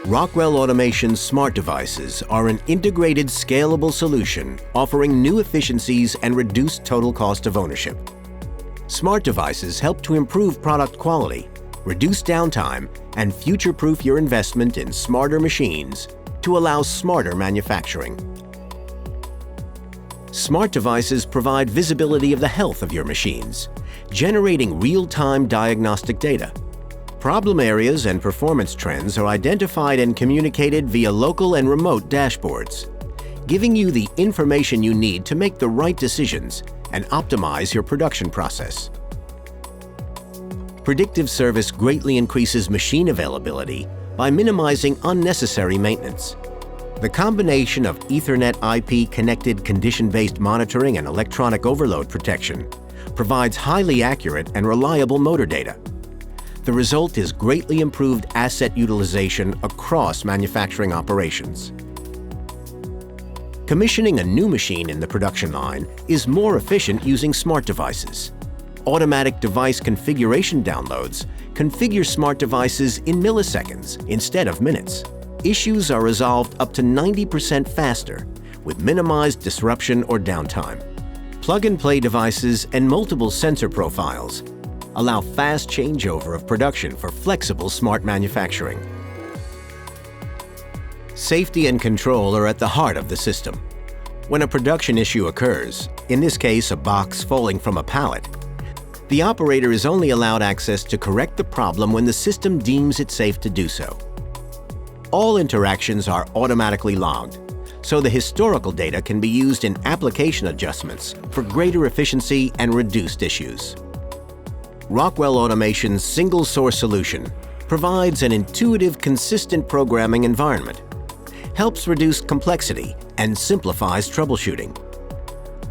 Rockwell Automation's smart devices are an integrated, scalable solution offering new efficiencies and reduced total cost of ownership. Smart devices help to improve product quality, reduce downtime, and future-proof your investment in smarter machines to allow smarter manufacturing. Smart devices provide visibility of the health of your machines, generating real-time diagnostic data. Problem areas and performance trends are identified and communicated via local and remote dashboards, giving you the information you need to make the right decisions and optimize your production process. Predictive service greatly increases machine availability by minimizing unnecessary maintenance. The combination of Ethernet IP-connected condition-based monitoring and electronic overload protection provides highly accurate and reliable motor data. The result is greatly improved asset utilization across manufacturing operations. Commissioning a new machine in the production line is more efficient using smart devices. Automatic device configuration downloads configure smart devices in milliseconds instead of minutes. Issues are resolved up to 90% faster with minimized disruption or downtime. Plug-and-play devices and multiple sensor profiles allow fast changeover of production for flexible smart manufacturing. Safety and control are at the heart of the system. When a production issue occurs, in this case a box falling from a pallet, the operator is only allowed access to correct the problem when the system deems it safe to do so. All interactions are automatically logged, so the historical data can be used in application adjustments for greater efficiency and reduced issues. Rockwell Automation's single-source solution provides an intuitive, consistent programming environment, helps reduce complexity, and simplifies troubleshooting.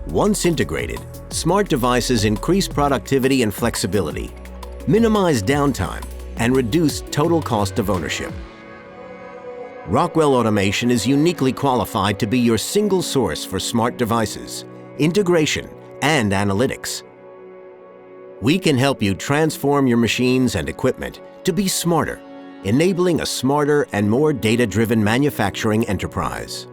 Once integrated, smart devices increase productivity and flexibility, minimize downtime, and reduce total cost of ownership. Rockwell Automation is uniquely qualified to be your single source for smart devices, integration, and analytics. We can help you transform your machines and equipment to be smarter, enabling a smarter and more data-driven manufacturing enterprise.